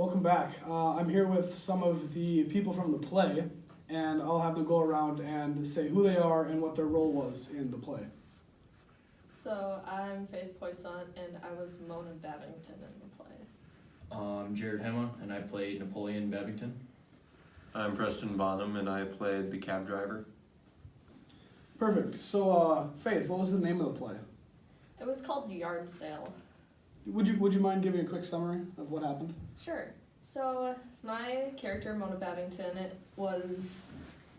Welcome back. I'm here with some of the people from the play, and I'll have them go around and say who they are and what their role was in the play. So, I'm Faith Poissant, and I was Mona Babington in the play. I'm Jared Hema, and I played Napoleon Babington. I'm Preston Bonham, and I played the cab driver. Perfect. So, Faith, what was the name of the play? It was called Yard Sale. Would you mind giving a quick summary of what happened? Sure. So, my character, Mona Babington, was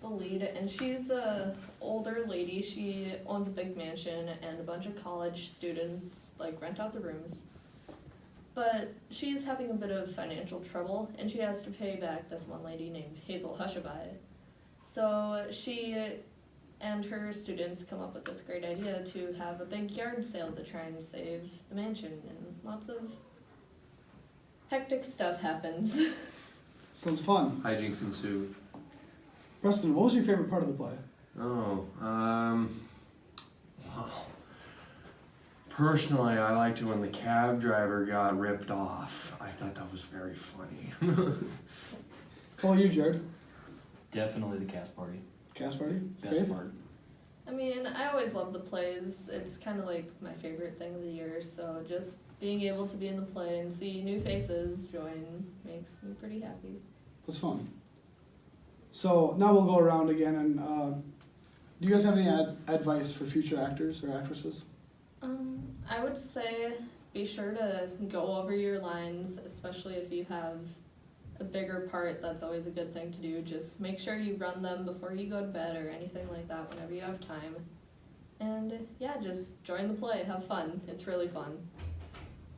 the lead, and she's a older lady. She owns a big mansion, and a bunch of college students, rent out the rooms. But she's having a bit of financial trouble, and she has to pay back this one lady named Hazel Hushabye. So, she and her students come up with this great idea to have a big yard sale to try and save the mansion, and lots of hectic stuff happens. Sounds fun. Hijinks ensue. Preston, what was your favorite part of the play? Wow. Personally, I liked it when the cab driver got ripped off. I thought that was very funny. How about you, Jared? Definitely the cast party. Cast party? Best Faith? part. I mean, I always love the plays. It's kind of like my favorite thing of the year, so just being able to be in the play and see new faces join makes me pretty happy. That's fun. So now we'll go around again, and do you guys have any advice for future actors or actresses? I would say be sure to go over your lines, especially if you have a bigger part. That's always a good thing to do. Just make sure you run them before you go to bed or anything like that whenever you have time. And yeah, just join the play, have fun. It's really fun.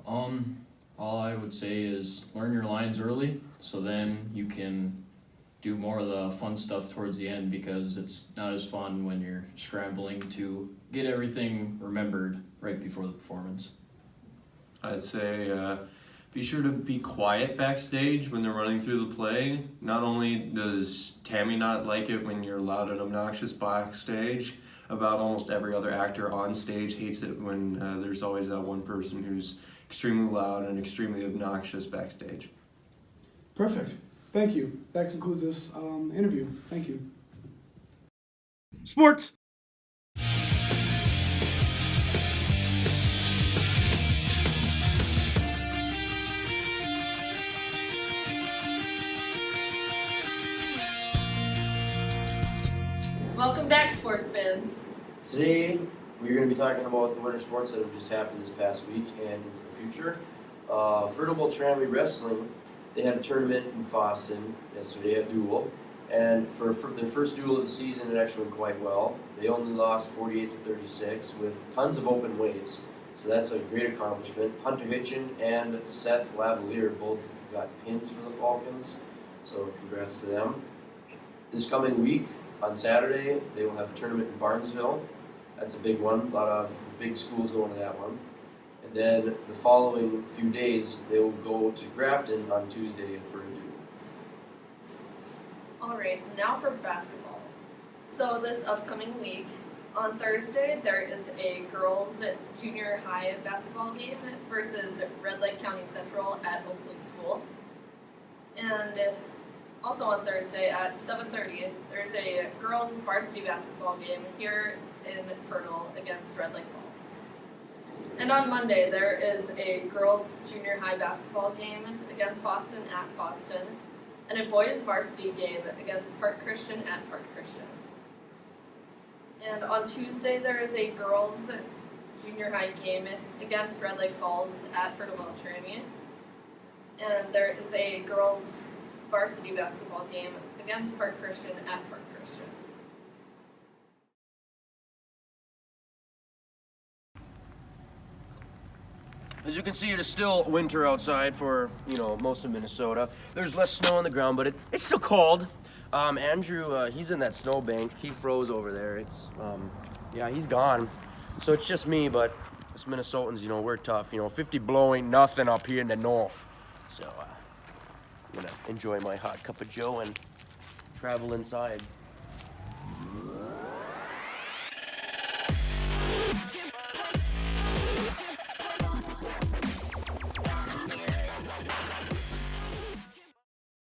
All I would say is learn your lines early, so then you can do more of the fun stuff towards the end, because it's not as fun when you're scrambling to get everything remembered right before the performance. I'd say be sure to be quiet backstage when they're running through the play. Not only does Tammy not like it when you're loud and obnoxious backstage, about almost every other actor on stage hates it when there's always that one person who's extremely loud and extremely obnoxious backstage. Perfect. Thank you. That concludes this interview. Thank you. Sports! Welcome back, sports fans. Today, we're going to be talking about the winter sports that have just happened this past week and into the future. Fertile Tramway Wrestling, they had a tournament in Boston yesterday at Duel, and for their first duel of the season, it actually went quite well. They only lost 48-36 with tons of open weights, so that's a great accomplishment. Hunter Hitchin and Seth Lavalier both got pins for the Falcons, so congrats to them. This coming week, on Saturday, they will have a tournament in Barnesville. That's a big one. A lot of big schools going to that one. And then the following few days, they will go to Grafton on Tuesday for a duel. Alright, now for basketball. So this upcoming week, on Thursday, there is a girls' junior high basketball game versus Red Lake County Central at Oakley School. And also on Thursday at 7:30, there's a girls' varsity basketball game here in Fernal against Red Lake Falls. And on Monday, there is a girls' junior high basketball game against Boston at Boston, and a boys' varsity game against Park Christian at Park Christian. And on Tuesday, there is a girls' junior high game against Red Lake Falls at Fertile Tramway, and there is a girls' varsity basketball game against Park Christian at Park Christian. As you can see, it is still winter outside for, most of Minnesota. There's less snow on the ground, but it's still cold. Andrew, he's in that snowbank. He froze over there. He's gone. So it's just me, but us Minnesotans, we're tough. 50 below ain't nothing up here in the north. So I'm gonna enjoy my hot cup of joe and travel inside.